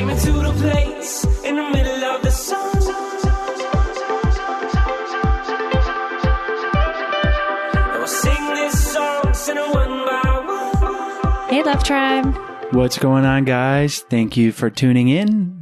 Take me to the place in the middle of the sun. And we'll sing this song, sing it one by one. Hey, Love Tribe. What's going on, guys? Thank you for tuning in.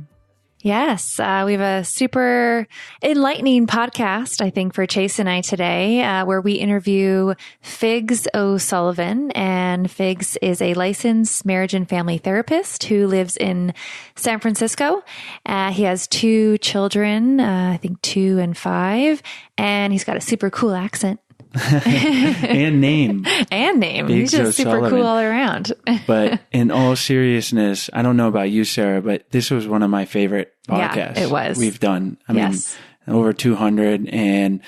Yes, we have a super enlightening podcast, I think, for Chase and I today, where we interview Figs O'Sullivan. And Figs is a licensed marriage and family therapist who lives in San Francisco. He has 2 children, I think 2 and 5, and he's got a super cool accent. And name. He's just super cool all around. But in all seriousness, I don't know about you, Sarah, but this was one of my favorite podcasts it was. We've done. I mean, over 200, and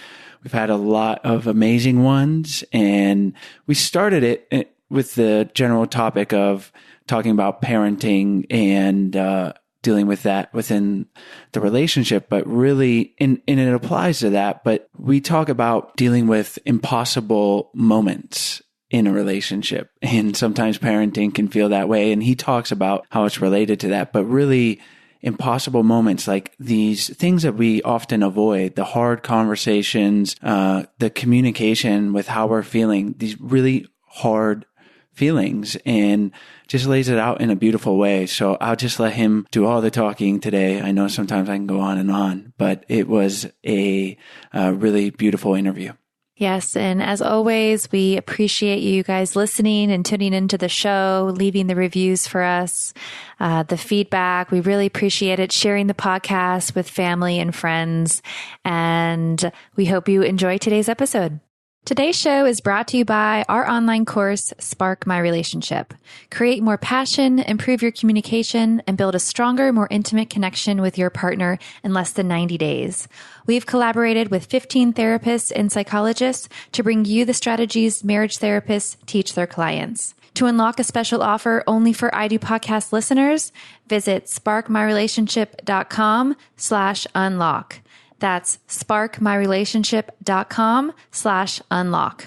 we've had a lot of amazing ones. And we started it with the general topic of talking about parenting and dealing with that within the relationship, but really, and it applies to that, but we talk about dealing with impossible moments in a relationship. And sometimes parenting can feel that way. And he talks about how it's related to that, but really impossible moments, like these things that we often avoid, the hard conversations, the communication with how we're feeling, these really hard feelings, and just lays it out in a beautiful way. So I'll just let him do all the talking today. I know sometimes I can go on, but it was a really beautiful interview. Yes. And as always, we appreciate you guys listening and tuning into the show, leaving the reviews for us, the feedback. We really appreciate it, sharing the podcast with family and friends. And we hope you enjoy today's episode. Today's show is brought to you by our online course, Spark My Relationship. Create more passion, improve your communication, and build a stronger, more intimate connection with your partner in less than 90 days. We've collaborated with 15 therapists and psychologists to bring you the strategies marriage therapists teach their clients. To unlock a special offer only for I Do Podcast listeners, visit sparkmyrelationship.com/unlock. That's sparkmyrelationship.com/unlock.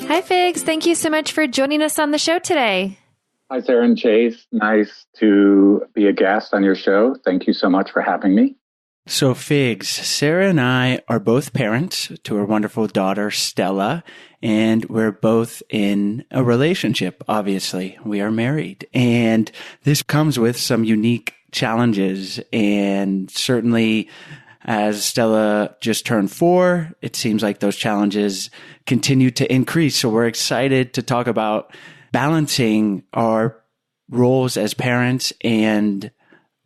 Hi, Figs. Thank you so much for joining us on the show today. Hi, Sarah and Chase. Nice to be a guest on your show. Thank you so much for having me. So Figs, Sarah and I are both parents to our wonderful daughter, Stella, and we're both in a relationship, obviously. We are married, and this comes with some unique challenges. And certainly, as Stella just turned 4, it seems like those challenges continue to increase. So we're excited to talk about balancing our roles as parents and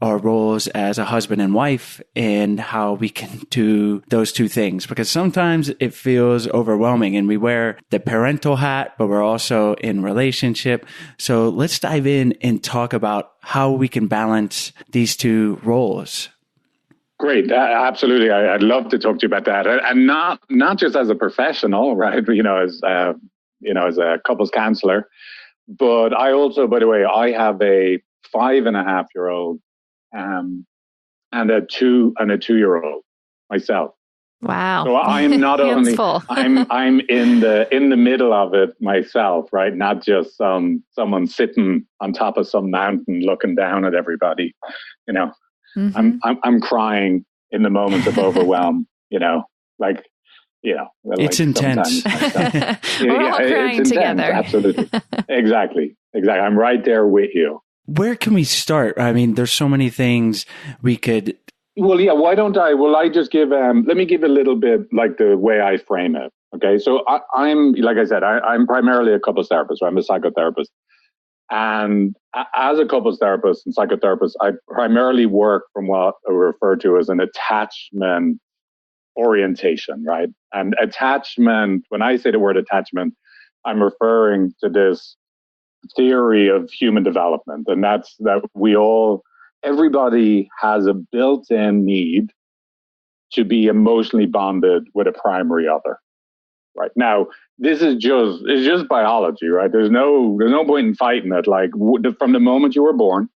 our roles as a husband and wife, and how we can do those two things, because sometimes it feels overwhelming and we wear the parental hat, but we're also in relationship. So let's dive in and talk about how we can balance these two roles. Great. Absolutely. I'd love to talk to you about that. And not just as a professional, right? As a couples counselor, but I also, by the way, I have a 5.5-year-old and a 2-year-old myself. Wow. So I'm not only I'm in the middle of it myself, right? Not just someone sitting on top of some mountain looking down at everybody. Mm-hmm. I'm crying in the moments of overwhelm. It's intense. We're all crying together. Absolutely. Exactly. I'm right there with you. Where can we start? I mean, there's so many things we could. Well, yeah. Why don't I? Well, I just give. Let me give a little bit like the way I frame it. Okay. So I'm like I said, I'm primarily a couples therapist. So I'm a psychotherapist, and as a couples therapist and psychotherapist, I primarily work from what I refer to as an attachment orientation, right? And attachment. When I say the word attachment, I'm referring to this theory of human development, and that's that everybody has a built-in need to be emotionally bonded with a primary other. Right now, it's just biology, right? There's no point in fighting it. Like from the moment you were born,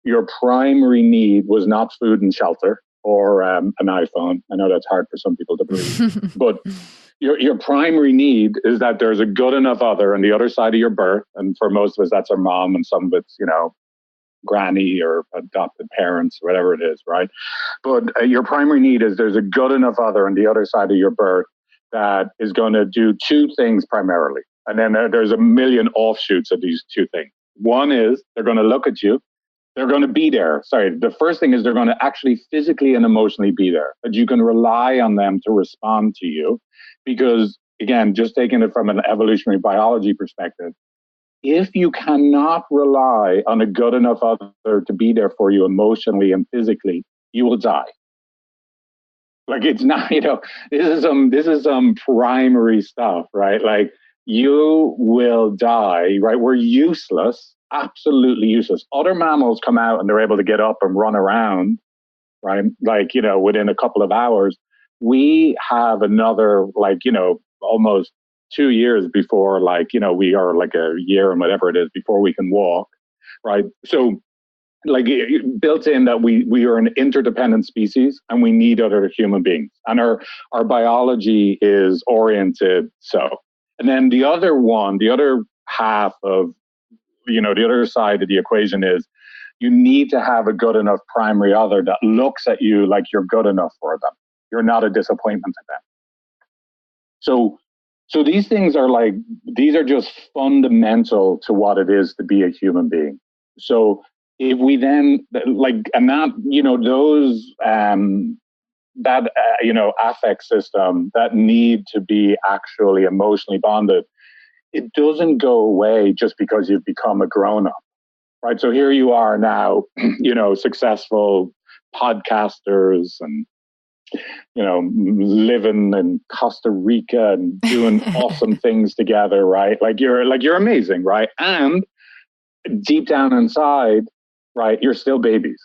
your primary need was not food and shelter or an iPhone. I know that's hard for some people to believe, but your primary need is that there's a good enough other on the other side of your birth. And for most of us, that's our mom, and some of it's, granny or adopted parents, whatever it is, right? But your primary need is there's a good enough other on the other side of your birth that is going to do two things primarily. And then there's a million offshoots of these two things. One is they're going to look at you. They're going to be there. Sorry, the first thing is they're going to actually physically and emotionally be there, that you can rely on them to respond to you. Because, again, just taking it from an evolutionary biology perspective, if you cannot rely on a good enough other to be there for you emotionally and physically, you will die. Like, it's not, this is some primary stuff, right? Like, you will die, right? We're useless, absolutely useless. Other mammals come out and they're able to get up and run around, right? Like, within a couple of hours. We have another, almost 2 years before, we are like a year and whatever it is before we can walk, right? So, built in that we are an interdependent species and we need other human beings, and our biology is oriented so. And then the other half of, the other side of the equation is you need to have a good enough primary other that looks at you like you're good enough for them. You're not a disappointment to them. So these things are these are just fundamental to what it is to be a human being. So if we then affect system that need to be actually emotionally bonded, it doesn't go away just because you've become a grown-up, right? So here you are now, successful podcasters and, living in Costa Rica and doing awesome things together, right? You're amazing, right? And deep down inside, right, you're still babies.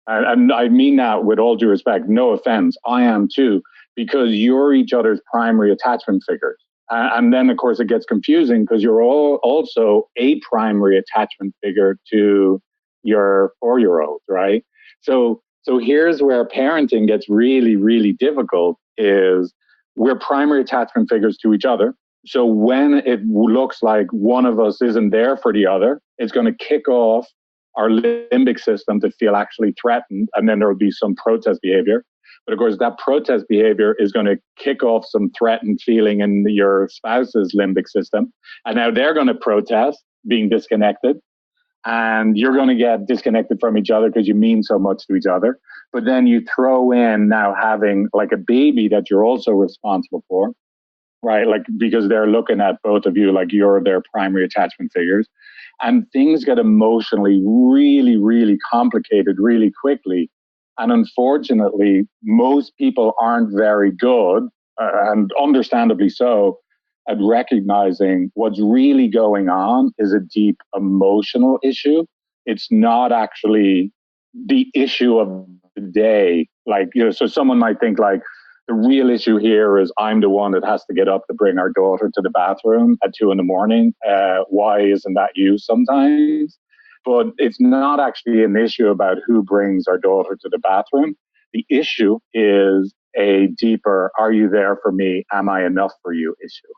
And I mean that with all due respect, no offense, I am too, because you're each other's primary attachment figures. And then, of course, it gets confusing because you're all also a primary attachment figure to your 4-year-old, right? So here's where parenting gets really, really difficult is we're primary attachment figures to each other. So when it looks like one of us isn't there for the other, it's going to kick off our limbic system to feel actually threatened. And then there will be some protest behavior. But of course, that protest behavior is going to kick off some threatened feeling in your spouse's limbic system. And now they're going to protest being disconnected. And you're going to get disconnected from each other because you mean so much to each other. But then you throw in now having like a baby that you're also responsible for, right? Because they're looking at both of you like you're their primary attachment figures. And things get emotionally really, really complicated really quickly. And unfortunately, most people aren't very good, and understandably so, at recognizing what's really going on is a deep emotional issue. It's not actually the issue of the day. So someone might think the real issue here is I'm the one that has to get up to bring our daughter to the bathroom at 2 a.m. Why isn't that you sometimes? But it's not actually an issue about who brings our daughter to the bathroom. The issue is a deeper, are you there for me? Am I enough for you issue?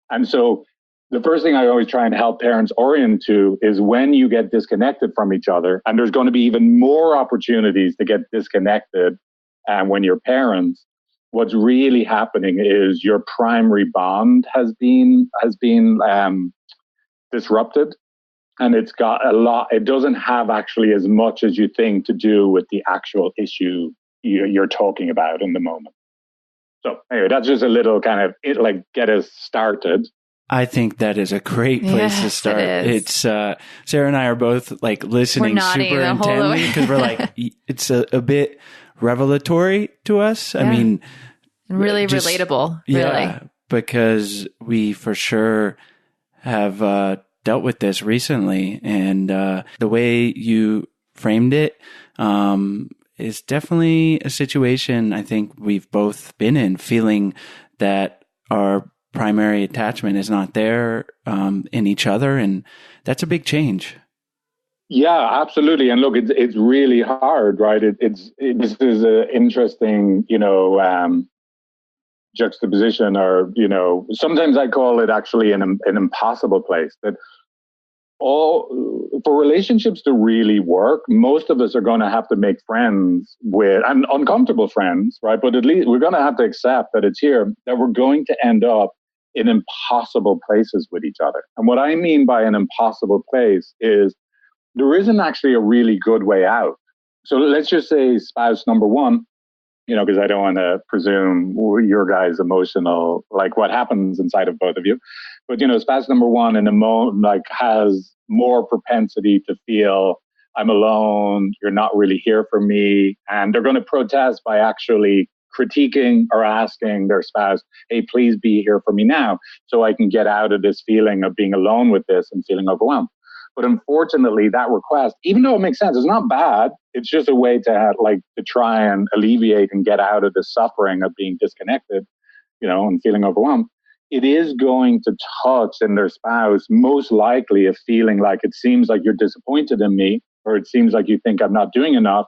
And so the first thing I always try and help parents orient to is when you get disconnected from each other, and there's going to be even more opportunities to get disconnected when you're parents, what's really happening is your primary bond has been disrupted. And it's got it doesn't have actually as much as you think to do with the actual issue you're talking about in the moment. So anyway, that's just a little kind of get us started. I think that is a great place to start. It's Sarah and I are both listening super intently because we're it's a bit revelatory to us. Yeah. I mean, really relatable. Yeah, really. Because we for sure have dealt with this recently, and the way you framed it is definitely a situation I think we've both been in, feeling that our primary attachment is not there in each other, and that's a big change. Yeah, absolutely. And look, it's really hard, right? This is an interesting, juxtaposition, or, sometimes I call it actually an impossible place, that for relationships to really work, most of us are going to have to make friends with, and uncomfortable friends, right? But at least we're going to have to accept that it's here, that we're going to end up in impossible places with each other. And what I mean by an impossible place is there isn't actually a really good way out. So let's just say spouse number one, because I don't want to presume your guys' emotional, like what happens inside of both of you. But, spouse number one has more propensity to feel I'm alone, you're not really here for me. And they're going to protest by actually critiquing or asking their spouse, hey, please be here for me now so I can get out of this feeling of being alone with this and feeling overwhelmed. But unfortunately, that request, even though it makes sense, it's not bad. It's just a way to try and alleviate and get out of the suffering of being disconnected, and feeling overwhelmed. It is going to touch in their spouse, most likely, a feeling like it seems like you're disappointed in me, or it seems like you think I'm not doing enough.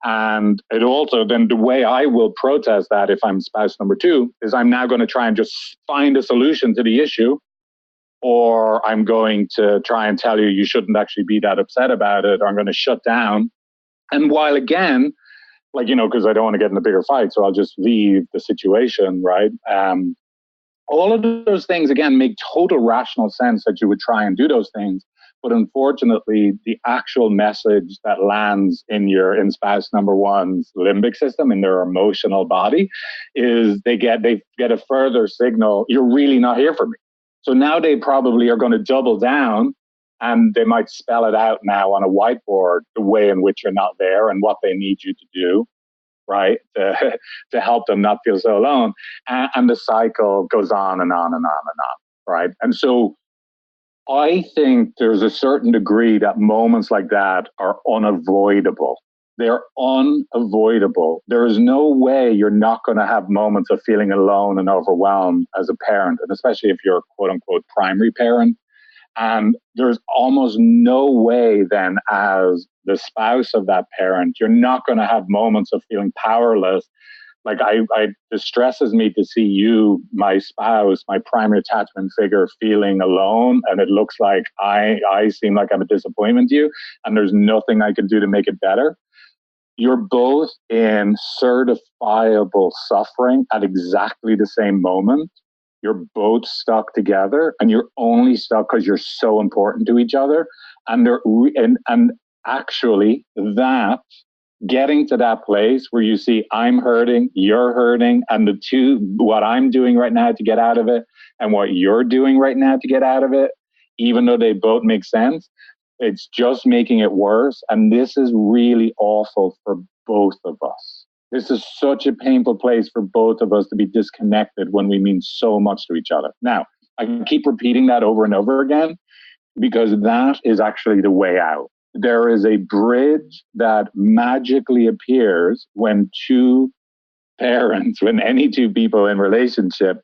And it also, then the way I will protest that if I'm spouse number two is I'm now going to try and just find a solution to the issue. Or I'm going to try and tell you shouldn't actually be that upset about it, or I'm going to shut down. And while again, because I don't want to get in a bigger fight, so I'll just leave the situation, right? All of those things, again, make total rational sense that you would try and do those things. But unfortunately, the actual message that lands in spouse number one's limbic system, in their emotional body, is they get a further signal, you're really not here for me. So now they probably are going to double down, and they might spell it out now on a whiteboard, the way in which you're not there and what they need you to do, right? To help them not feel so alone. And the cycle goes on and on and on and on, right? And so I think there's a certain degree that moments like that are unavoidable. They're unavoidable. There is no way you're not going to have moments of feeling alone and overwhelmed as a parent, and especially if you're a quote unquote primary parent. And there's almost no way then, as the spouse of that parent, you're not going to have moments of feeling powerless. Like it distresses me to see you, my spouse, my primary attachment figure, feeling alone, and it looks like I seem like I'm a disappointment to you, and there's nothing I can do to make it better. You're both in certifiable suffering at exactly the same moment. You're both stuck together, and you're only stuck because you're so important to each other. And actually, that getting to that place where you see I'm hurting, you're hurting, and what I'm doing right now to get out of it, and what you're doing right now to get out of it, even though they both make sense, it's just making it worse. And this is really awful for both of us. This is such a painful place for both of us to be disconnected when we mean so much to each other. Now, I can keep repeating that over and over again, because that is actually the way out. There is a bridge that magically appears when any two people in relationship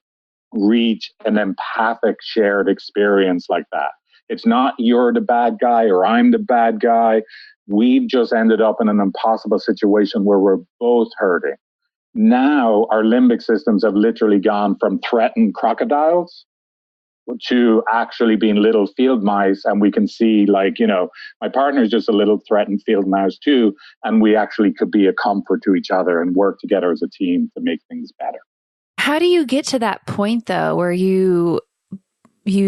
reach an empathic shared experience like that. It's not you're the bad guy or I'm the bad guy. We've just ended up in an impossible situation where we're both hurting. Now our limbic systems have literally gone from threatened crocodiles to actually being little field mice. And we can see my partner is just a little threatened field mouse too. And we actually could be a comfort to each other and work together as a team to make things better. How do you get to that point though, where you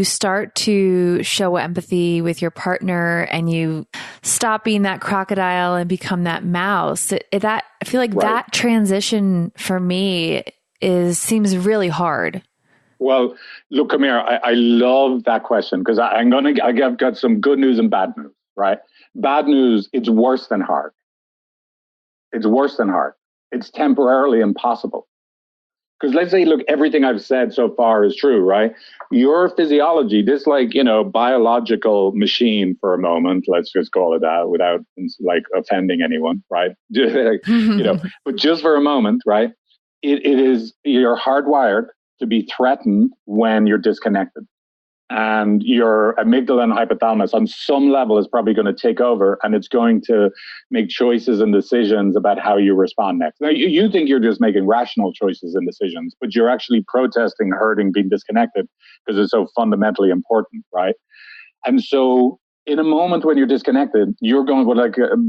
start to show empathy with your partner and you stop being that crocodile and become that mouse? I feel like that transition for me seems really hard. Well, look, come here. I love that question, because I've got some good news and bad news, right? Bad news, it's worse than hard. It's worse than hard. It's temporarily impossible. Because let's say, look, everything I've said so far is true, right? Your physiology, this biological machine for a moment, let's just call it that without offending anyone, right? But just for a moment, right? You're hardwired to be threatened when you're disconnected. and your amygdala and hypothalamus on some level is probably going to take over, and it's going to make choices and decisions about how you respond next. Now, you think you're just making rational choices and decisions, but you're actually protesting, hurting, being disconnected because it's so fundamentally important, right? And so in a moment when you're disconnected, you're going with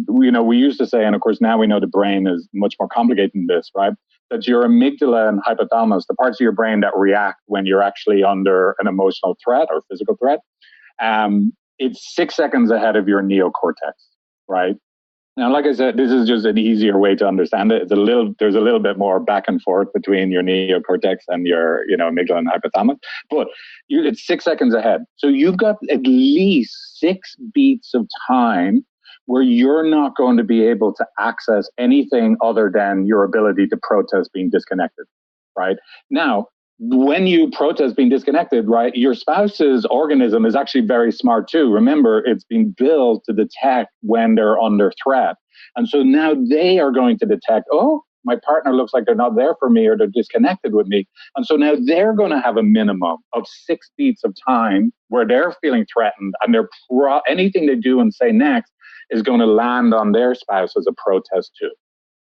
we used to say, and of course now we know the brain is much more complicated than this, right? That your amygdala and hypothalamus, the parts of your brain that react when you're actually under an emotional threat or physical threat, it's 6 seconds ahead of your neocortex, right? Now, like I said, this is just an easier way to understand it. There's a little bit more back and forth between your neocortex and your, amygdala and hypothalamus, but it's 6 seconds ahead. So you've got at least 6 beats of time where you're not going to be able to access anything other than your ability to protest being disconnected, right? Now, when you protest being disconnected, right, your spouse's organism is actually very smart too. Remember, it's been built to detect when they're under threat. And so now they are going to detect, oh, my partner looks like they're not there for me or they're disconnected with me. And so now they're going to have a minimum of 6 beats of time where they're feeling threatened, and anything they do and say next is going to land on their spouse as a protest too.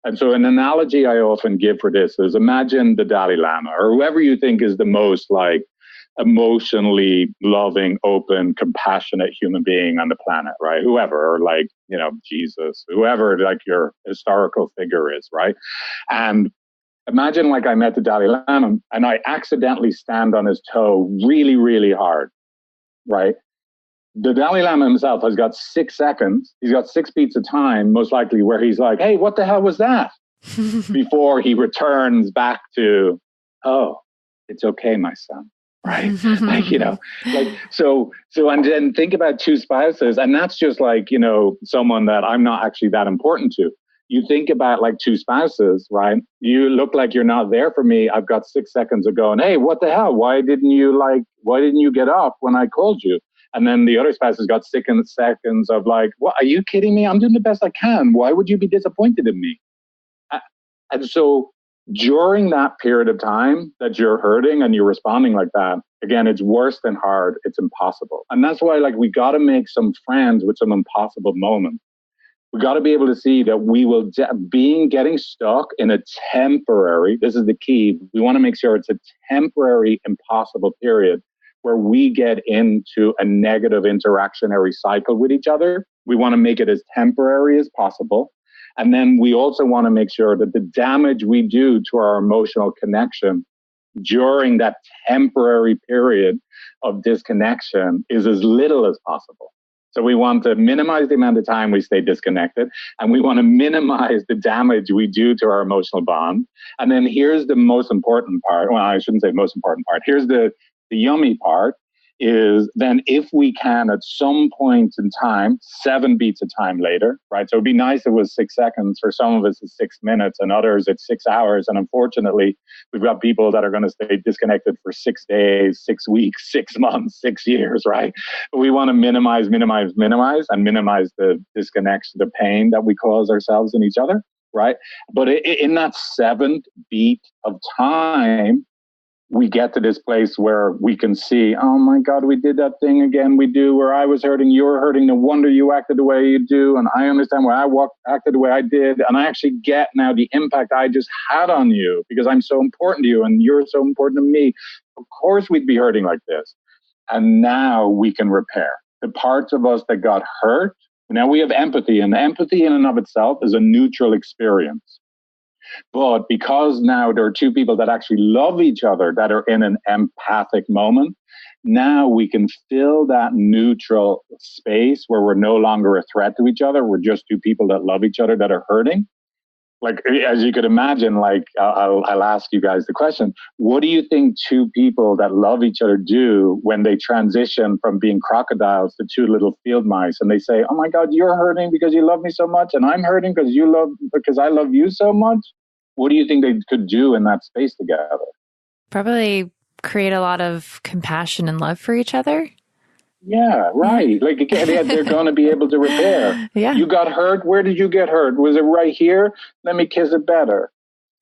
And so an analogy I often give for this is, imagine the Dalai Lama or whoever you think is the most emotionally loving, open, compassionate human being on the planet, right? Whoever, or Jesus, whoever your historical figure is, right? And imagine I met the Dalai Lama and I accidentally stand on his toe really, really hard, right? The Dalai Lama himself has got 6 seconds. He's got 6 beats of time, most likely, where he's like, hey, what the hell was that? Before he returns back to, oh, it's okay, my son. Right. So, and then think about 2 spouses. And that's just someone that I'm not actually that important to. You think about 2 spouses, right? You look like you're not there for me. I've got 6 seconds of going, hey, what the hell? Why didn't you get up when I called you? And then the other spouse has got 6 seconds of what, are you kidding me? I'm doing the best I can. Why would you be disappointed in me? And so during that period of time that you're hurting and you're responding like that, again, it's worse than hard. It's impossible. And that's why we got to make some friends with some impossible moments. We got to be able to see that we will getting stuck in a temporary, this is the key. We want to make sure it's a temporary impossible period where we get into a negative interactionary cycle with each other. We want to make it as temporary as possible. And then we also want to make sure that the damage we do to our emotional connection during that temporary period of disconnection is as little as possible. So we want to minimize the amount of time we stay disconnected, and we want to minimize the damage we do to our emotional bond. And then here's the most important part. Well, I shouldn't say most important part. Here's the yummy part is then if we can at some point in time, 7 beats of time later, right? So it'd be nice if it was 6 seconds. For some of us, it's 6 minutes, and others, it's 6 hours. And unfortunately, we've got people that are going to stay disconnected for 6 days, 6 weeks, 6 months, 6 years, right? But we want to minimize, and minimize the disconnection, the pain that we cause ourselves and each other, right? But in that 7th beat of time, we get to this place where we can see, oh my God, we did that thing again. We do, where I was hurting, you were hurting. No wonder you acted the way you do. And I understand why I acted the way I did. And I actually get now the impact I just had on you because I'm so important to you and you're so important to me. Of course we'd be hurting like this. And now we can repair the parts of us that got hurt. Now we have empathy, and empathy in and of itself is a neutral experience. But because now there are 2 people that actually love each other that are in an empathic moment, now we can fill that neutral space where we're no longer a threat to each other. We're just 2 people that love each other that are hurting. As you could imagine, I'll ask you guys the question, what do you think 2 people that love each other do when they transition from being crocodiles to 2 little field mice and they say, oh my God, you're hurting because you love me so much and I'm hurting because I love you so much? What do you think they could do in that space together? Probably create a lot of compassion and love for each other. Yeah, right. Again, they're going to be able to repair. Yeah. You got hurt. Where did you get hurt? Was it right here? Let me kiss it better.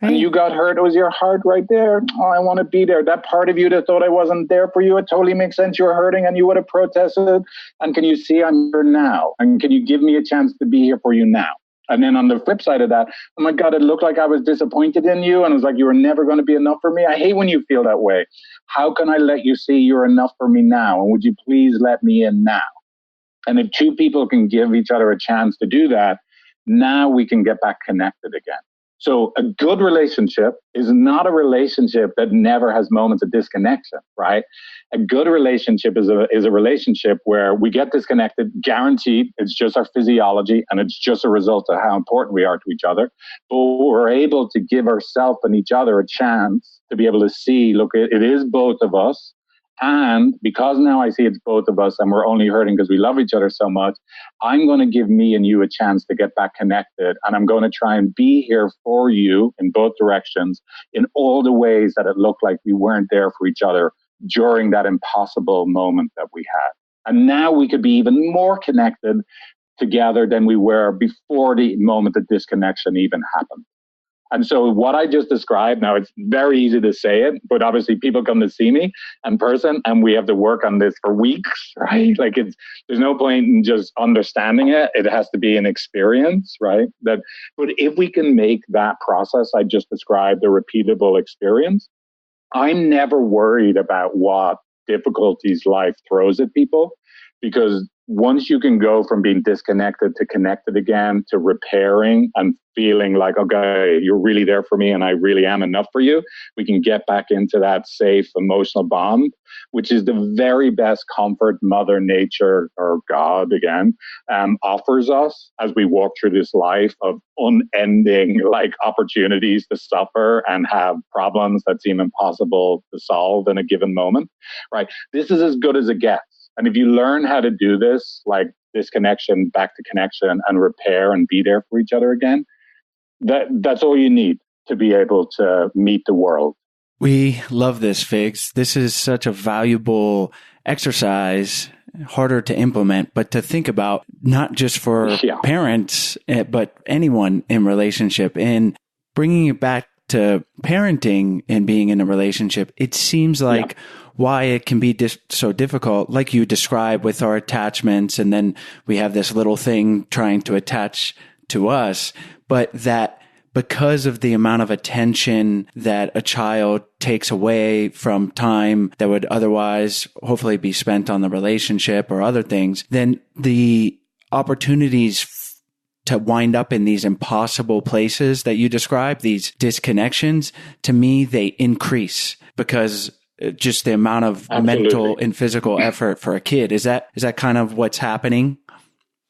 Right. And you got hurt. It was your heart right there. Oh, I want to be there. That part of you that thought I wasn't there for you, it totally makes sense. You're hurting and you would have protested. And can you see I'm here now? And can you give me a chance to be here for you now? And then on the flip side of that, oh my God, it looked like I was disappointed in you. And it was like, you were never going to be enough for me. I hate when you feel that way. How can I let you see you're enough for me now? And would you please let me in now? And if two people can give each other a chance to do that, now we can get back connected again. So a good relationship is not a relationship that never has moments of disconnection, right? A good relationship is a relationship where we get disconnected, guaranteed. It's just our physiology and it's just a result of how important we are to each other. But we're able to give ourselves and each other a chance to be able to see, look, it is both of us. And because now I see it's both of us and we're only hurting because we love each other so much, I'm going to give me and you a chance to get back connected. And I'm going to try and be here for you in both directions in all the ways that it looked like we weren't there for each other during that impossible moment that we had. And now we could be even more connected together than we were before the moment of disconnection even happened. And so what I just described, now it's very easy to say it, but obviously people come to see me in person and we have to work on this for weeks, right? Like there's no point in just understanding it. It has to be an experience, right? But if we can make that process I just described a repeatable experience, I'm never worried about what difficulties life throws at people, because once you can go from being disconnected to connected again to repairing and feeling like, okay, you're really there for me and I really am enough for you, we can get back into that safe emotional bond, which is the very best comfort Mother Nature or God again offers us as we walk through this life of unending like opportunities to suffer and have problems that seem impossible to solve in a given moment, right? This is as good as it gets. And if you learn how to do this, like disconnection, back to connection and repair and be there for each other again, that's all you need to be able to meet the world. We love this, Figs. This is such a valuable exercise, harder to implement, but to think about not just for parents, but anyone in relationship. And bringing it back to parenting and being in a relationship, it seems like why it can be so difficult, like you described with our attachments, and then we have this little thing trying to attach to us, but that because of the amount of attention that a child takes away from time that would otherwise hopefully be spent on the relationship or other things, then the opportunities to wind up in these impossible places that you describe, these disconnections, to me, they increase because just the amount of mental and physical effort for a kid. Is that kind of what's happening?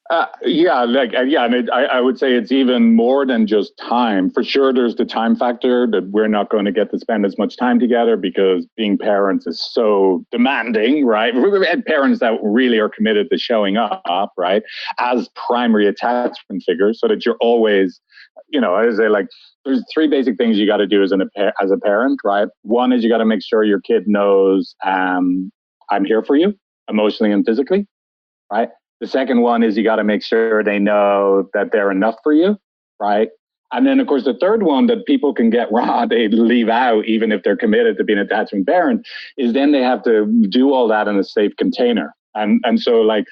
And I would say it's even more than just time. For sure, there's the time factor that we're not going to get to spend as much time together because being parents is so demanding, right? And parents that really are committed to showing up, right, as primary attachment figures, so that you're always, I say like, there's three basic things you got to do as a parent, right? One is you got to make sure your kid knows I'm here for you emotionally and physically, right? The second one is you got to make sure they know that they're enough for you, right? And then, of course, the third one that people can get wrong, they leave out, even if they're committed to being an attachment parent, is then they have to do all that in a safe container. And so, like,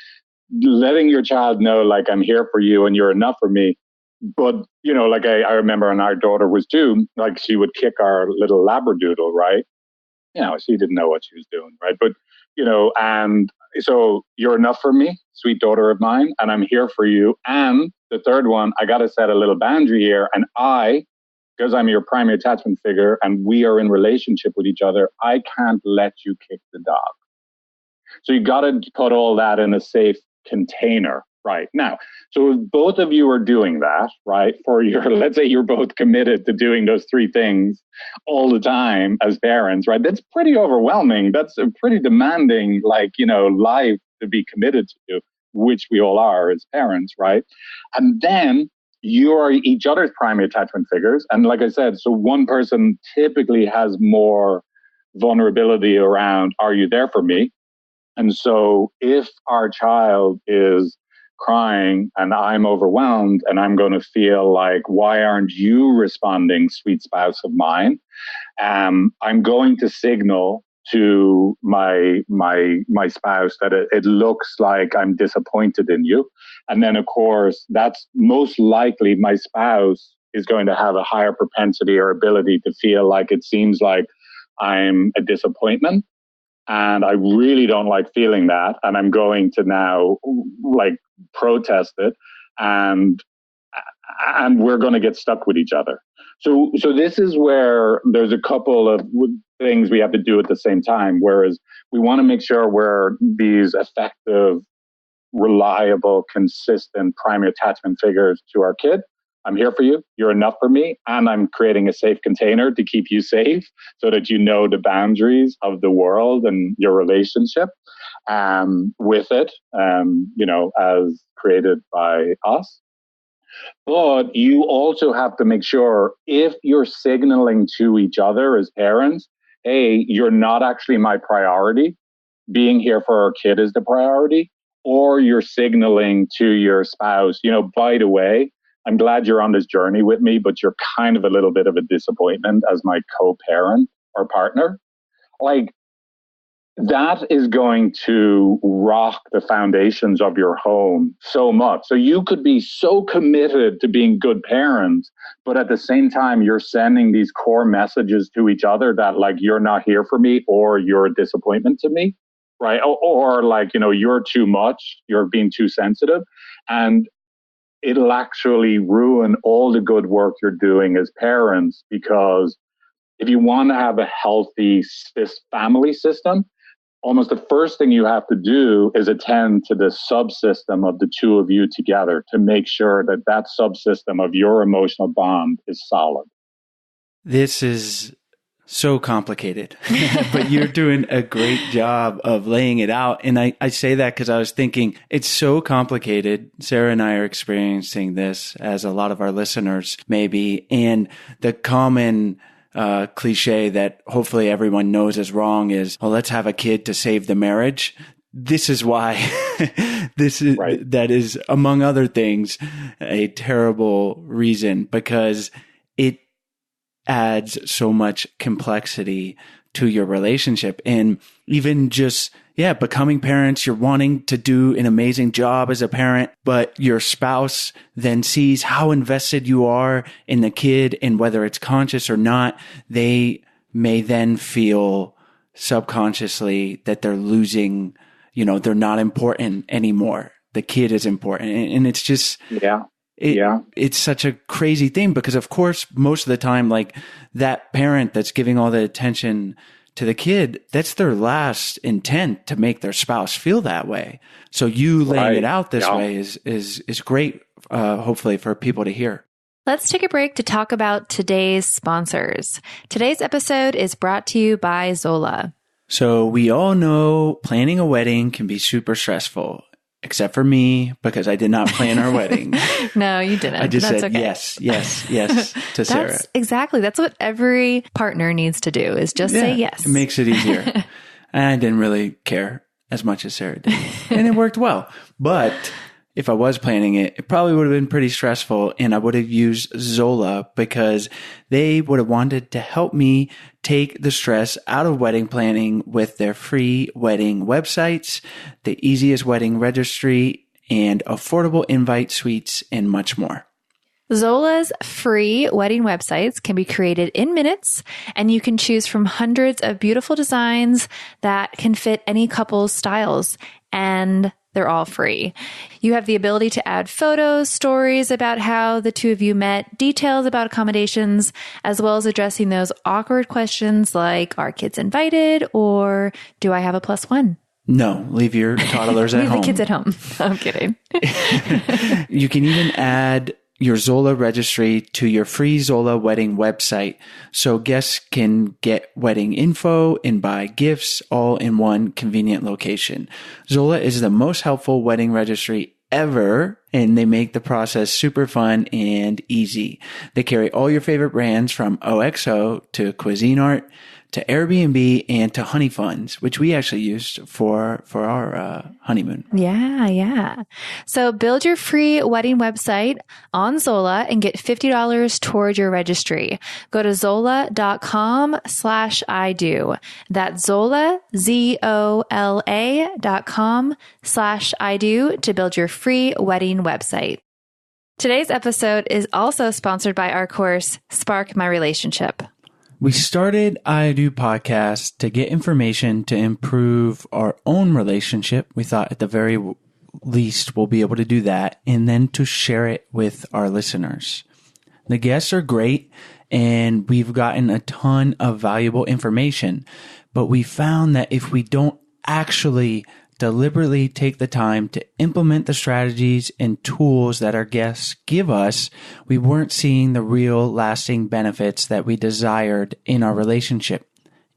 letting your child know, like, I'm here for you and you're enough for me. But, like I remember when our daughter was 2, like, she would kick our little Labradoodle, right? She didn't know what she was doing, right? But, and so you're enough for me, sweet daughter of mine, and I'm here for you. And the third one, I got to set a little boundary here. And because I'm your primary attachment figure and we are in relationship with each other, I can't let you kick the dog. So you got to put all that in a safe container right now. So if both of you are doing that, right, let's say you're both committed to doing those three things all the time as parents, right, that's pretty overwhelming. That's a pretty demanding, life to be committed to, which we all are as parents, right? And then you are each other's primary attachment figures. And like I said, so one person typically has more vulnerability around, are you there for me? And so if our child is crying and I'm overwhelmed and I'm going to feel like, why aren't you responding, sweet spouse of mine? I'm going to signal to my spouse that it looks like I'm disappointed in you. And then, of course, that's most likely my spouse is going to have a higher propensity or ability to feel like it seems like I'm a disappointment. And I really don't like feeling that. And I'm going to now like protest it. And we're going to get stuck with each other. So this is where there's a couple of things we have to do at the same time. Whereas we want to make sure we're these effective, reliable, consistent primary attachment figures to our kid. I'm here for you. You're enough for me. And I'm creating a safe container to keep you safe so that you know the boundaries of the world and your relationship with it, as created by us. But you also have to make sure if you're signaling to each other as parents, hey, you're not actually my priority. Being here for our kid is the priority. Or you're signaling to your spouse, by the way, I'm glad you're on this journey with me, but you're kind of a little bit of a disappointment as my co-parent or partner. Like, that is going to rock the foundations of your home so much. So you could be so committed to being good parents, but at the same time, you're sending these core messages to each other that like, you're not here for me or you're a disappointment to me, right? Or like, you're too much, you're being too sensitive. And it'll actually ruin all the good work you're doing as parents, because if you want to have a healthy family system, almost the first thing you have to do is attend to the subsystem of the two of you together to make sure that that subsystem of your emotional bond is solid. This is so complicated, but you're doing a great job of laying it out. And I say that because I was thinking it's so complicated. Sarah and I are experiencing this, as a lot of our listeners may be. And the common cliche that hopefully everyone knows is wrong is, well, let's have a kid to save the marriage. This is why right. That is, among other things, a terrible reason, because it adds so much complexity to your relationship. And even just, becoming parents, you're wanting to do an amazing job as a parent, but your spouse then sees how invested you are in the kid, and whether it's conscious or not, they may then feel subconsciously that they're losing, they're not important anymore. The kid is important. And it's just, it's such a crazy thing, because of course, most of the time, like that parent that's giving all the attention to the kid, that's their last intent, to make their spouse feel that way. So you laying it out this way is great, hopefully for people to hear. Let's take a break to talk about today's sponsors. Today's episode is brought to you by Zola. So we all know planning a wedding can be super stressful. Except for me, because I did not plan our wedding. No, you didn't. I just That's said okay. yes to Sarah. That's what every partner needs to do, is just say yes. It makes it easier. And I didn't really care as much as Sarah did. And it worked well. But if I was planning it, it probably would have been pretty stressful, and I would have used Zola, because they would have wanted to help me take the stress out of wedding planning with their free wedding websites, the easiest wedding registry, and affordable invite suites, and much more. Zola's free wedding websites can be created in minutes, and you can choose from hundreds of beautiful designs that can fit any couple's styles, and they're all free. You have the ability to add photos, stories about how the two of you met, details about accommodations, as well as addressing those awkward questions like, are kids invited, or do I have a +1? No, leave your toddlers at home. Leave the kids at home. I'm kidding. You can even add your Zola registry to your free Zola wedding website, so guests can get wedding info and buy gifts all in one convenient location. Zola is the most helpful wedding registry ever, and they make the process super fun and easy. They carry all your favorite brands from OXO to Cuisine Art to Airbnb and to honey funds, which we actually used for our honeymoon. Yeah. So build your free wedding website on Zola and get $50 toward your registry. Go to zola.com/ido. That's Zola, ZOLA.com/ido to build your free wedding website. Today's episode is also sponsored by our course, Spark My Relationship. We started I Do Podcast to get information to improve our own relationship. We thought at the very least we'll be able to do that, and then to share it with our listeners. The guests are great, and we've gotten a ton of valuable information, but we found that if we don't actually deliberately take the time to implement the strategies and tools that our guests give us, we weren't seeing the real lasting benefits that we desired in our relationship.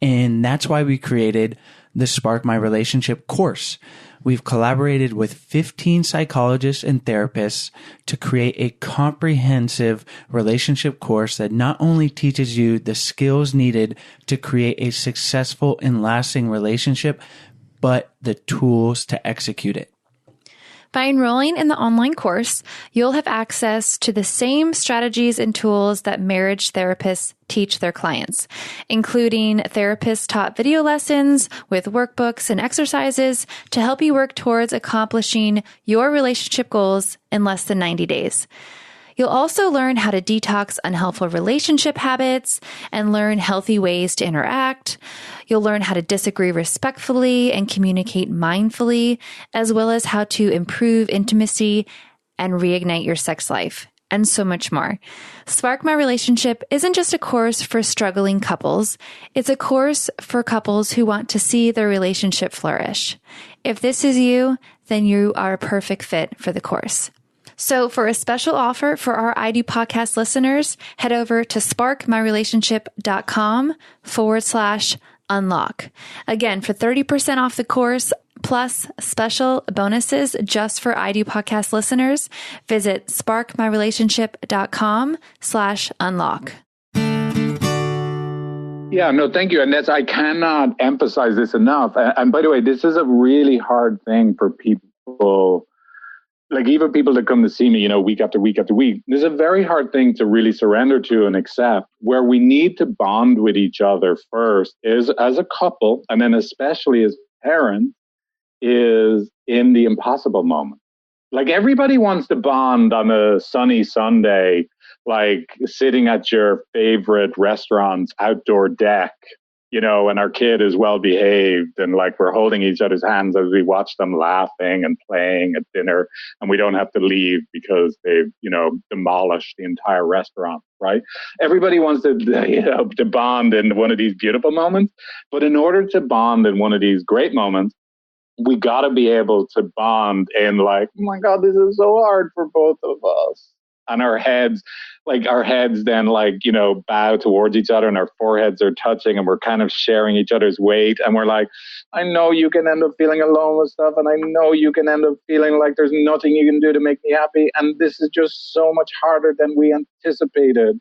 And that's why we created the Spark My Relationship course. We've collaborated with 15 psychologists and therapists to create a comprehensive relationship course that not only teaches you the skills needed to create a successful and lasting relationship, but the tools to execute it. By enrolling in the online course, you'll have access to the same strategies and tools that marriage therapists teach their clients, including therapist-taught video lessons with workbooks and exercises to help you work towards accomplishing your relationship goals in less than 90 days. You'll also learn how to detox unhelpful relationship habits and learn healthy ways to interact. You'll learn how to disagree respectfully and communicate mindfully, as well as how to improve intimacy and reignite your sex life, and so much more. Spark My Relationship isn't just a course for struggling couples. It's a course for couples who want to see their relationship flourish. If this is you, then you are a perfect fit for the course. So for a special offer for our I Do Podcast listeners, head over to sparkmyrelationship.com/unlock. Again, for 30% off the course, plus special bonuses just for I Do Podcast listeners, visit sparkmyrelationship.com/unlock. Yeah, no, thank you. And I cannot emphasize this enough. And by the way, this is a really hard thing for people. Like even people that come to see me, week after week after week, there's a very hard thing to really surrender to and accept, where we need to bond with each other first is as a couple, and then especially as parents, is in the impossible moment. Like everybody wants to bond on a sunny Sunday, like sitting at your favorite restaurant's outdoor deck, and our kid is well behaved, and like we're holding each other's hands as we watch them laughing and playing at dinner, and we don't have to leave because they've, demolished the entire restaurant, right? Everybody wants to, to bond in one of these beautiful moments. But in order to bond in one of these great moments, we got to be able to bond in like, oh my God, this is so hard for both of us. And our heads then bow towards each other, and our foreheads are touching, and we're kind of sharing each other's weight. And we're like, I know you can end up feeling alone with stuff, and I know you can end up feeling like there's nothing you can do to make me happy. And this is just so much harder than we anticipated.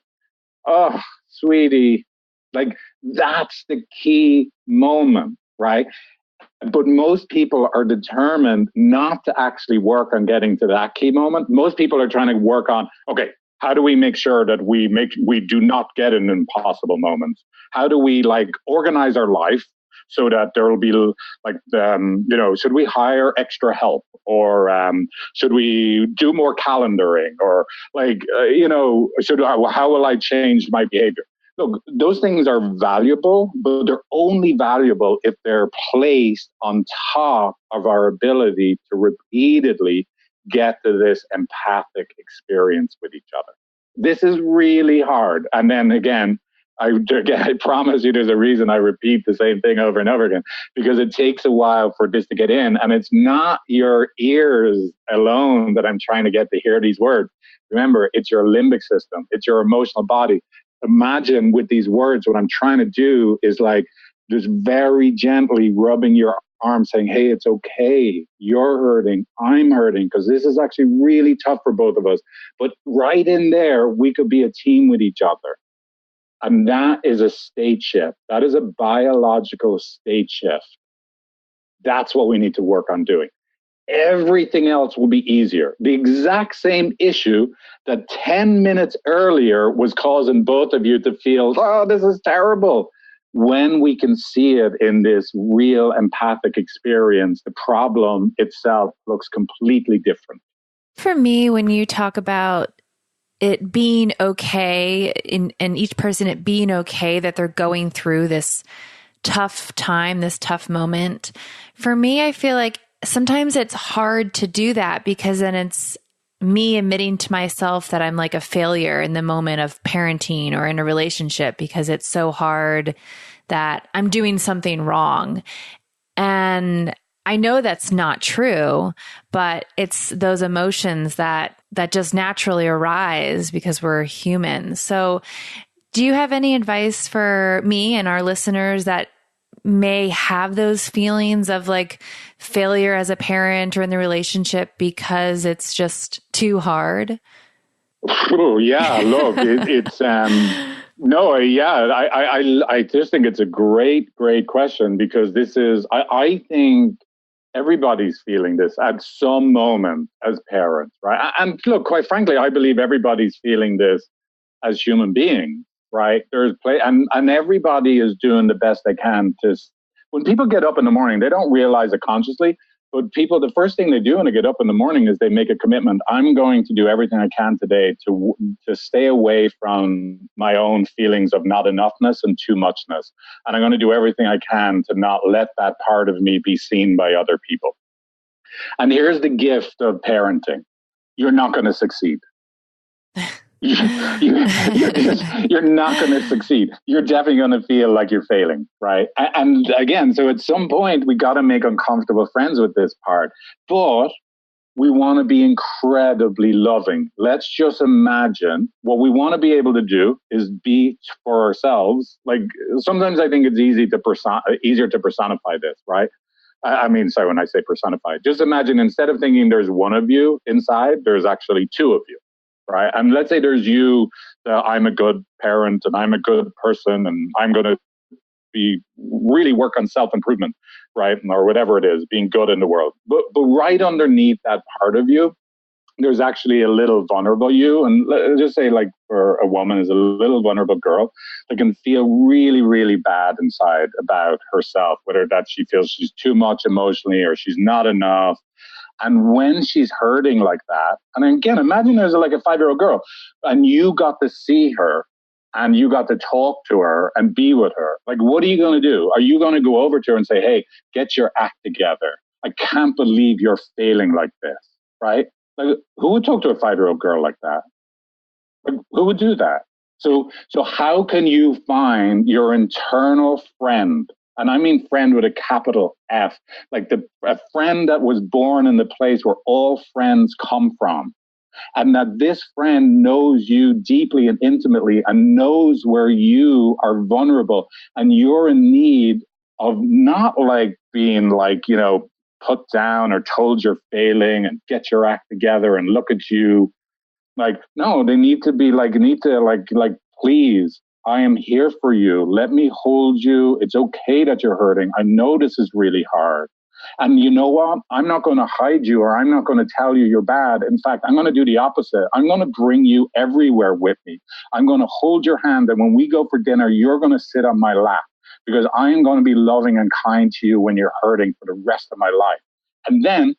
Oh, sweetie. Like that's the key moment, right? But most people are determined not to actually work on getting to that key moment. Most people are trying to work on, okay, how do we make sure that we do not get an impossible moment? How do we organize our life so that there will be should we hire extra help, or should we do more calendaring, or how will I change my behavior? Look, those things are valuable, but they're only valuable if they're placed on top of our ability to repeatedly get to this empathic experience with each other. This is really hard. And then again, I promise you there's a reason I repeat the same thing over and over again, because it takes a while for this to get in. And it's not your ears alone that I'm trying to get to hear these words. Remember, it's your limbic system. It's your emotional body. Imagine with these words, what I'm trying to do is just very gently rubbing your arm, saying, hey, it's okay. You're hurting. I'm hurting, because this is actually really tough for both of us. But right in there, we could be a team with each other. And that is a state shift. That is a biological state shift. That's what we need to work on doing. Everything else will be easier. The exact same issue that 10 minutes earlier was causing both of you to feel, oh, this is terrible. When we can see it in this real empathic experience, the problem itself looks completely different. For me, when you talk about it being okay, and each person it being okay that they're going through this tough time, this tough moment, for me, I feel like sometimes it's hard to do that because then it's me admitting to myself that I'm like a failure in the moment of parenting or in a relationship because it's so hard that I'm doing something wrong. And I know that's not true, but it's those emotions that just naturally arise because we're humans. So do you have any advice for me and our listeners that may have those feelings of like failure as a parent or in the relationship because it's just too hard? Oh, yeah, look, it's no, yeah, I just think it's a great question because this is, I think everybody's feeling this at some moment as parents, right? And look, quite frankly, I believe everybody's feeling this as human beings, right? There's play, and everybody is doing the best they can to. When people get up in the morning, they don't realize it consciously, but people, the first thing they do when they get up in the morning is they make a commitment. I'm going to do everything I can today to stay away from my own feelings of not enoughness and too muchness. And I'm going to do everything I can to not let that part of me be seen by other people. And here's the gift of parenting. You're not going to succeed. You're not going to succeed. You're definitely going to feel like you're failing, right? And again, so at some point, we got to make uncomfortable friends with this part. But we want to be incredibly loving. Let's just imagine what we want to be able to do is be for ourselves. Like sometimes I think it's easier to personify this, right? I mean, sorry, when I say personify, just imagine instead of thinking there's one of you inside, there's actually two of you. Right. And let's say there's you, I'm a good parent and I'm a good person and I'm going to be really work on self-improvement, right? Or whatever it is, being good in the world. But right underneath that part of you, there's actually a little vulnerable you. And let's just say like for a woman is a little vulnerable girl that can feel really, really bad inside about herself, whether that she feels she's too much emotionally or she's not enough. And when she's hurting like that, and again, imagine there's like a 5-year-old girl and you got to see her and you got to talk to her and be with her. Like, what are you going to do? Are you going to go over to her and say, hey, get your act together? I can't believe you're failing like this, right? Like, who would talk to a 5-year-old girl like that? Like, who would do that? So how can you find your internal friend? And I mean friend with a capital F, like a friend that was born in the place where all friends come from. And that this friend knows you deeply and intimately and knows where you are vulnerable and you're in need of not like being like, put down or told you're failing and get your act together and look at you. Like, no, they need to be like, please, I am here for you. Let me hold you. It's okay that you're hurting. I know this is really hard. And you know what? I'm not going to hide you or I'm not going to tell you you're bad. In fact, I'm going to do the opposite. I'm going to bring you everywhere with me. I'm going to hold your hand. And when we go for dinner, you're going to sit on my lap because I am going to be loving and kind to you when you're hurting for the rest of my life. And then,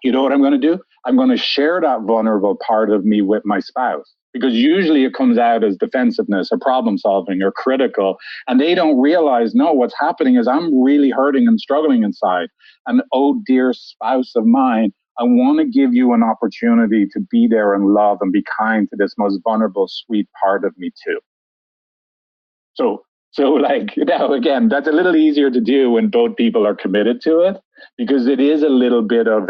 you know what I'm going to do? I'm going to share that vulnerable part of me with my spouse. Because usually it comes out as defensiveness or problem solving or critical. And they don't realize, no, what's happening is I'm really hurting and struggling inside. And oh, dear spouse of mine, I want to give you an opportunity to be there and love and be kind to this most vulnerable, sweet part of me too. So like, again, that's a little easier to do when both people are committed to it because it is a little bit of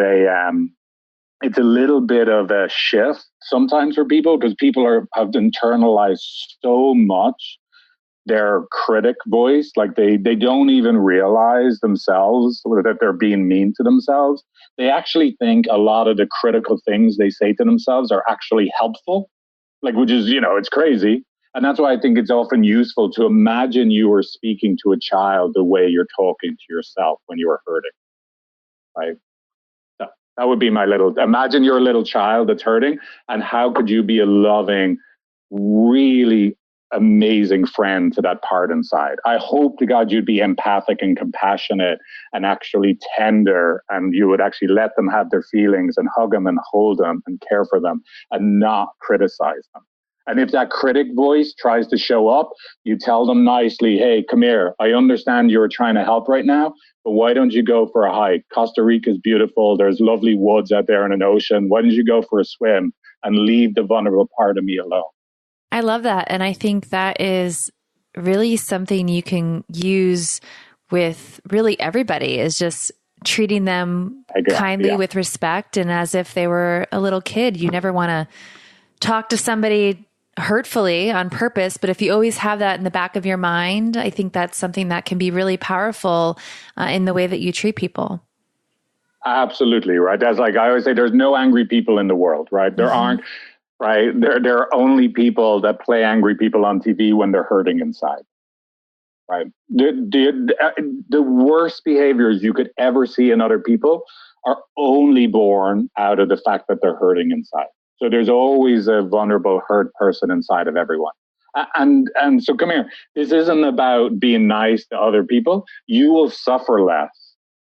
it's a little bit of a shift sometimes for people because people have internalized so much their critic voice, like they don't even realize themselves that they're being mean to themselves. They actually think a lot of the critical things they say to themselves are actually helpful, like, which is, it's crazy. And that's why I think it's often useful to imagine you were speaking to a child the way you're talking to yourself when you were hurting, right? That would be my little, imagine you're a little child that's hurting, and how could you be a loving, really amazing friend to that part inside? I hope to God you'd be empathic and compassionate and actually tender, and you would actually let them have their feelings and hug them and hold them and care for them and not criticize them. And if that critic voice tries to show up, you tell them nicely, hey, come here. I understand you're trying to help right now, but why don't you go for a hike? Costa Rica is beautiful. There's lovely woods out there and an ocean. Why don't you go for a swim and leave the vulnerable part of me alone? I love that. And I think that is really something you can use with really everybody, is just treating them kindly with respect and as if they were a little kid. You never want to talk to somebody hurtfully on purpose, but if you always have that in the back of your mind, I think that's something that can be really powerful in the way that you treat people. Absolutely, right? That's like I always say, there's no angry people in the world, right? There aren't, right? There are only people that play angry people on TV when they're hurting inside, right? The worst behaviors you could ever see in other people are only born out of the fact that they're hurting inside. So there's always a vulnerable, hurt person inside of everyone. And so come here. This isn't about being nice to other people. You will suffer less.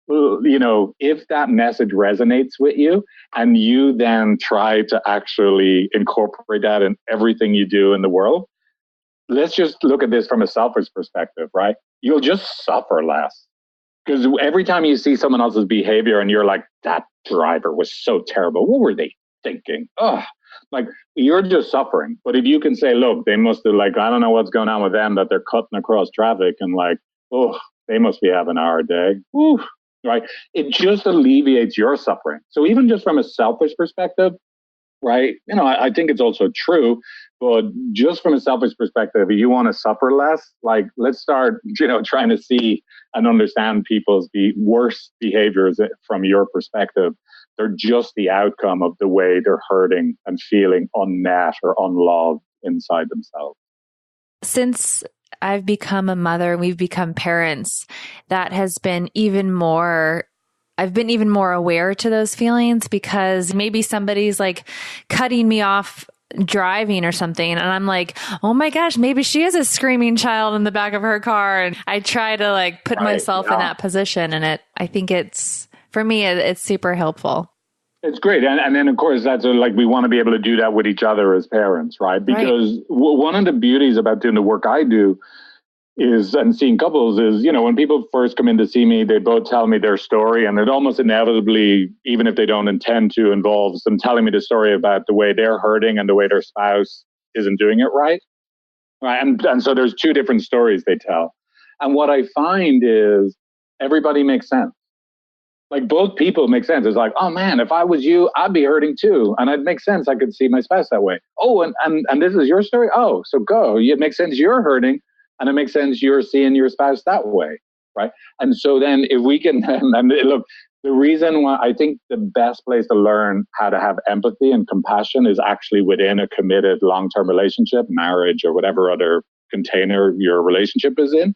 You know, if that message resonates with you and you then try to actually incorporate that in everything you do in the world, let's just look at this from a selfish perspective, right? You'll just suffer less. Because every time you see someone else's behavior and you're like, that driver was so terrible. What were they thinking? Oh, like you're just suffering. But if you can say, look, they must have, like, I don't know what's going on with them, that they're cutting across traffic and like, oh, they must be having a hard day. Whew, right? It just alleviates your suffering. So even just from a selfish perspective, right? You know, I think it's also true, but just from a selfish perspective, if you want to suffer less, like let's start, you know, trying to see and understand people's worst behaviors from your perspective. They're just the outcome of the way they're hurting and feeling unmet or unloved inside themselves. Since I've become a mother and we've become parents, that has been even more, I've been even more aware to those feelings, because maybe somebody's like cutting me off driving or something, and I'm like, oh my gosh, maybe she has a screaming child in the back of her car. And I try to like put myself in that position, and I think it's, for me, it's super helpful. It's great. And then, of course, that's like we want to be able to do that with each other as parents, right? Because one of the beauties about doing the work I do is, and seeing couples is, you know, when people first come in to see me, they both tell me their story, and it almost inevitably, even if they don't intend to, involves them telling me the story about the way they're hurting and the way their spouse isn't doing it right. Right. And so there's two different stories they tell. And what I find is everybody makes sense. Like both people make sense. It's like, oh man, if I was you, I'd be hurting too. And it makes sense. I could see my spouse that way. Oh, and this is your story. Oh, so go. It makes sense you're hurting. And it makes sense you're seeing your spouse that way. Right. And so then if we can, and look, the reason why I think the best place to learn how to have empathy and compassion is actually within a committed long-term relationship, marriage, or whatever other container your relationship is in,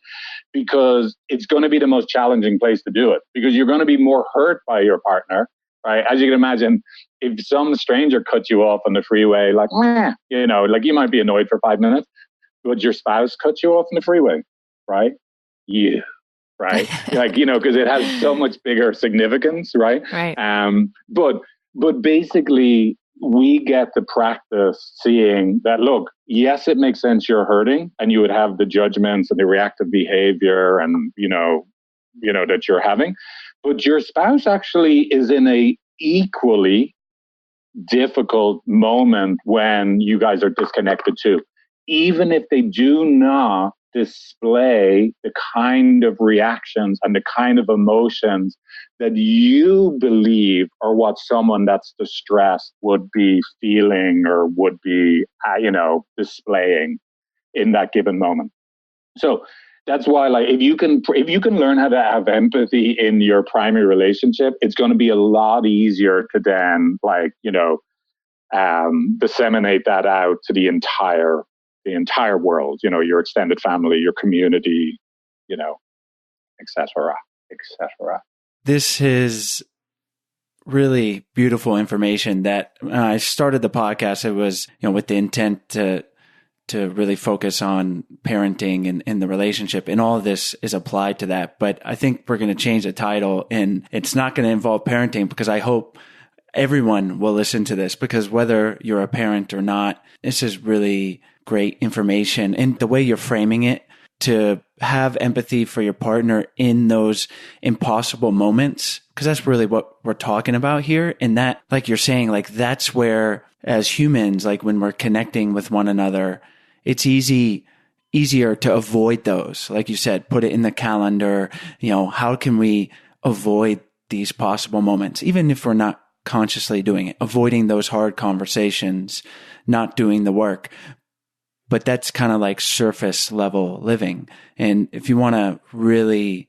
because it's going to be the most challenging place to do it, because you're going to be more hurt by your partner, right? As you can imagine, if some stranger cuts you off on the freeway, like, you know, like you might be annoyed for 5 minutes, but your spouse cuts you off on the freeway, right? You, right? Like, you know, because it has so much bigger significance, right? Right. But basically, we get to practice seeing that, look, yes, it makes sense you're hurting, and you would have the judgments and the reactive behavior and, you know, that you're having, but your spouse actually is in a equally difficult moment when you guys are disconnected too. Even if they do not display the kind of reactions and the kind of emotions that you believe are what someone that's distressed would be feeling or would be, you know, displaying in that given moment. So that's why, like, if you can learn how to have empathy in your primary relationship, it's going to be a lot easier to then, like, you know, disseminate that out to the entire the entire world, your extended family, your community, et cetera, et cetera. This is really beautiful information that when I started the podcast, it was, with the intent to really focus on parenting and the relationship, and all of this is applied to that. But I think we're going to change the title, and it's not going to involve parenting, because I hope everyone will listen to this, because whether you're a parent or not, this is really great information. And the way you're framing it, to have empathy for your partner in those impossible moments, because that's really what we're talking about here. And that, like you're saying, like that's where, as humans, like when we're connecting with one another, it's easier to avoid those. Like you said, put it in the calendar. How can we avoid these possible moments, even if we're not consciously doing it, avoiding those hard conversations, not doing the work. But that's kind of like surface level living. And if you want to really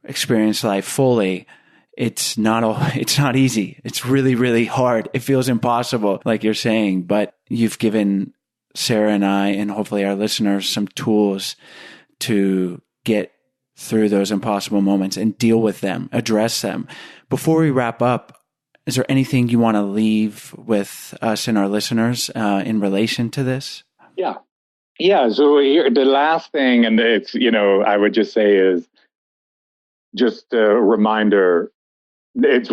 experience life fully, it's not easy. It's really, really hard. It feels impossible, like you're saying, but you've given Sarah and I, and hopefully our listeners, some tools to get through those impossible moments and deal with them, address them. Before we wrap up, is there anything you want to leave with us and our listeners in relation to this? Yeah. So here, the last thing, and it's, I would just say is just a reminder. It's,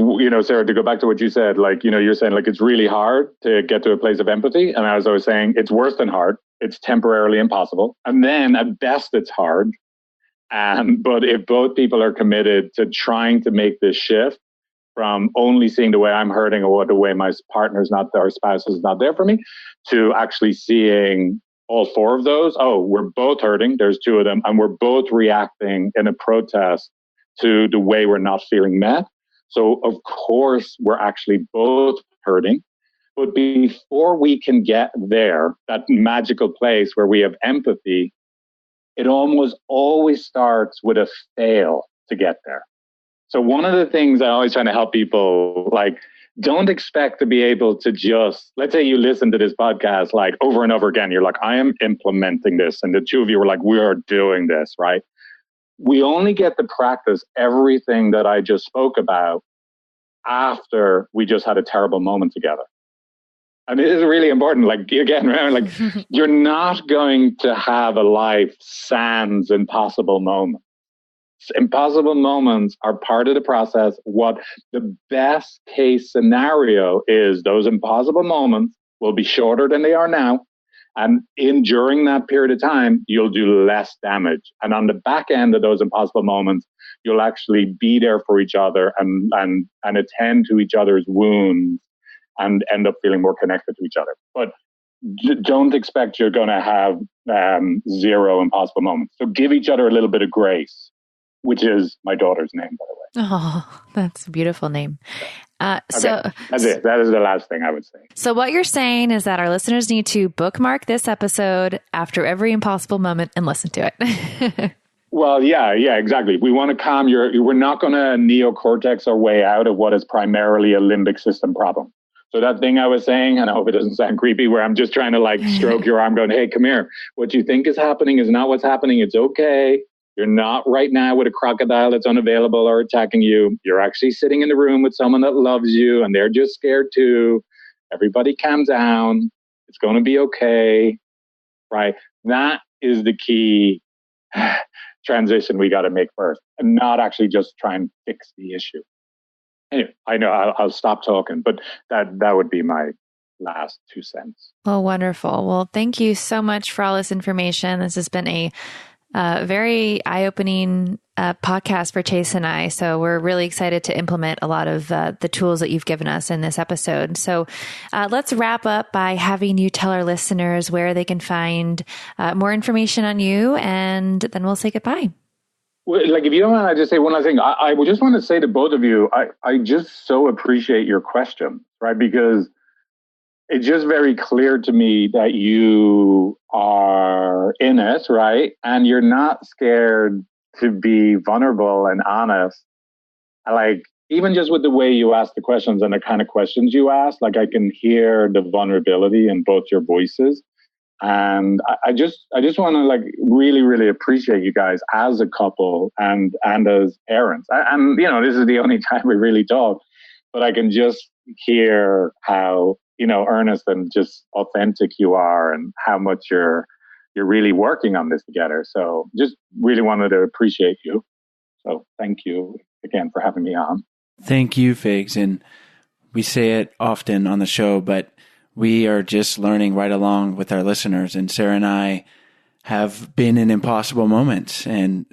Sarah, to go back to what you said, like, you're saying like, it's really hard to get to a place of empathy. And as I was saying, it's worse than hard. It's temporarily impossible. And then at best it's hard. But if both people are committed to trying to make this shift from only seeing the way I'm hurting or the way my partner's not there, or spouse is not there for me, to actually seeing all four of those. Oh, we're both hurting. There's two of them. And we're both reacting in a protest to the way we're not feeling met. So of course, we're actually both hurting. But before we can get there, that magical place where we have empathy, it almost always starts with a fail to get there. So one of the things I always try to help people, like, don't expect to be able to just, let's say you listen to this podcast like over and over again. You're like, I am implementing this. And the two of you were like, we are doing this, right? We only get to practice everything that I just spoke about after we just had a terrible moment together. And it is really important. Like, again, remember, like, you're not going to have a life sans impossible moments. Impossible moments are part of the process. What the best case scenario is, those impossible moments will be shorter than they are now. And during that period of time, you'll do less damage. And on the back end of those impossible moments, you'll actually be there for each other and attend to each other's wounds and end up feeling more connected to each other. But don't expect you're going to have zero impossible moments. So give each other a little bit of grace, which is my daughter's name, by the way. Oh, that's a beautiful name. Okay. That's it. That is the last thing I would say. So what you're saying is that our listeners need to bookmark this episode after every impossible moment and listen to it. Well, yeah, exactly. We want to calm we're not going to neocortex our way out of what is primarily a limbic system problem. So that thing I was saying, and I hope it doesn't sound creepy, where I'm just trying to like stroke your arm going, hey, come here. What you think is happening is not what's happening. It's okay. You're not right now with a crocodile that's unavailable or attacking you. You're actually sitting in the room with someone that loves you and they're just scared too. Everybody calm down. It's going to be okay. Right? That is the key transition we got to make first, and not actually just try and fix the issue. Anyway, I know I'll stop talking, but that would be my last 2 cents. Well, wonderful. Well, thank you so much for all this information. This has been a very eye-opening podcast for Chase and I. So we're really excited to implement a lot of the tools that you've given us in this episode. So let's wrap up by having you tell our listeners where they can find more information on you, and then we'll say goodbye. Well, like, if you don't mind, I just say one last thing. I would just want to say to both of you, I just so appreciate your question, right? Because it's just very clear to me that you are in it, right? And you're not scared to be vulnerable and honest. Like, even just with the way you ask the questions and the kind of questions you ask, like, I can hear the vulnerability in both your voices. And I just want to like really, really appreciate you guys as a couple and as parents. And, you know, this is the only time we really talk, but I can just hear how, you know, earnest and just authentic you are and how much you're really working on this together. So just really wanted to appreciate you. So thank you again for having me on. Thank you, Figs. And we say it often on the show, but we are just learning right along with our listeners. And Sarah and I have been in impossible moments and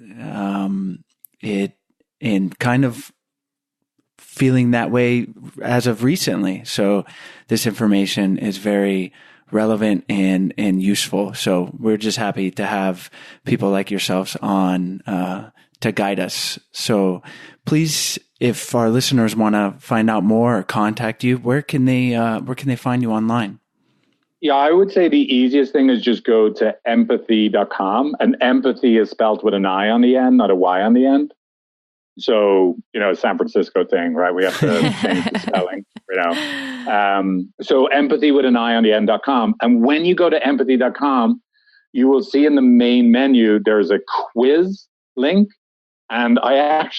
kind of feeling that way as of recently. So this information is very relevant and useful. So we're just happy to have people like yourselves on to guide us. So please, if our listeners want to find out more or contact you, where can they find you online? Yeah, I would say the easiest thing is just go to empathy.com, and empathy is spelled with an I on the end, not a Y on the end. So, you know, San Francisco thing, right? We have to change the spelling, you know. So empathy with an I on the end.com. And when you go to empathy.com, you will see in the main menu, there's a quiz link. And I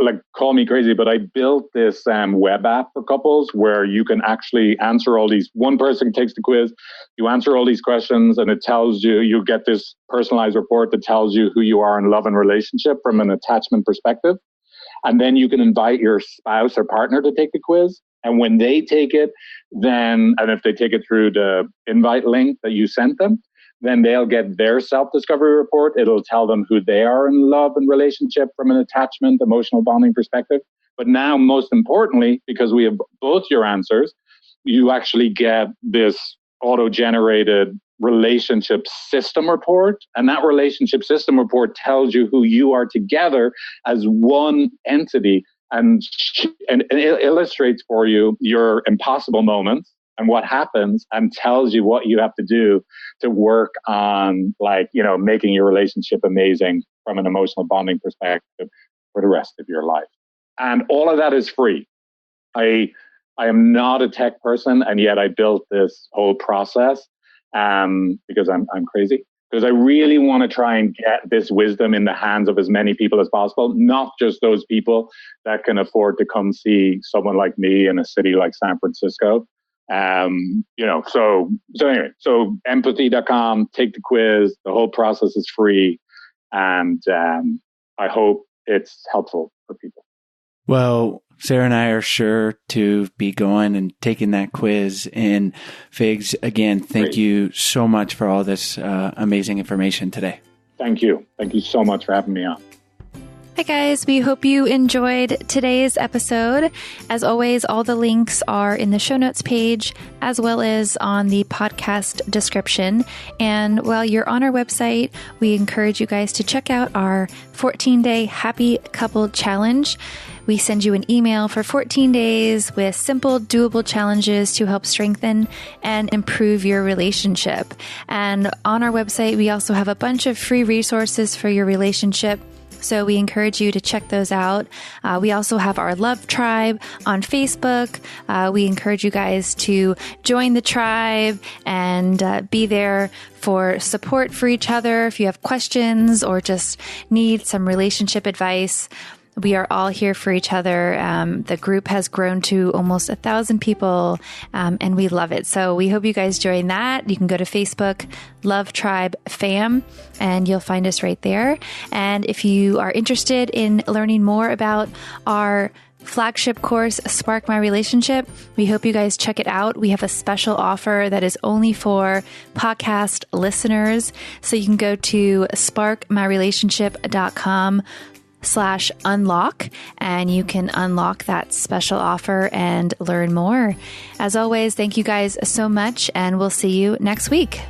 like, call me crazy, but I built this web app for couples where you can actually answer all these. One person takes the quiz, you answer all these questions, and it tells you, you get this personalized report that tells you who you are in love and relationship from an attachment perspective. And then you can invite your spouse or partner to take the quiz. And when they take it, and if they take it through the invite link that you sent them, then they'll get their self-discovery report. It'll tell them who they are in love and relationship from an attachment, emotional bonding perspective. But now, most importantly, because we have both your answers, you actually get this auto-generated relationship system report. And that relationship system report tells you who you are together as one entity and it illustrates for you your impossible moments and what happens, and tells you what you have to do to work on, like, you know, making your relationship amazing from an emotional bonding perspective for the rest of your life. And all of that is free. I am not a tech person, and yet I built this whole process because I'm crazy. Because I really want to try and get this wisdom in the hands of as many people as possible, not just those people that can afford to come see someone like me in a city like San Francisco. You know, so anyway, so empathy.com, take the quiz. The whole process is free. And I hope it's helpful for people. Well, Sarah and I are sure to be going and taking that quiz. And Figs, again, thank you so much for all this amazing information today. Thank you. Thank you so much for having me on. Hi guys, we hope you enjoyed today's episode. As always, all the links are in the show notes page as well as on the podcast description. And while you're on our website, we encourage you guys to check out our 14-day Happy Couple Challenge. We send you an email for 14 days with simple, doable challenges to help strengthen and improve your relationship. And on our website, we also have a bunch of free resources for your relationship. So we encourage you to check those out. We also have our Love Tribe on Facebook. We encourage you guys to join the tribe and be there for support for each other. If you have questions or just need some relationship advice, we are all here for each other. The group has grown to almost 1,000 people, and we love it. So we hope you guys join that. You can go to Facebook, Love Tribe Fam, and you'll find us right there. And if you are interested in learning more about our flagship course, Spark My Relationship, we hope you guys check it out. We have a special offer that is only for podcast listeners. So you can go to sparkmyrelationship.com/unlock, and you can unlock that special offer and learn more. As always, thank you guys so much, and we'll see you next week.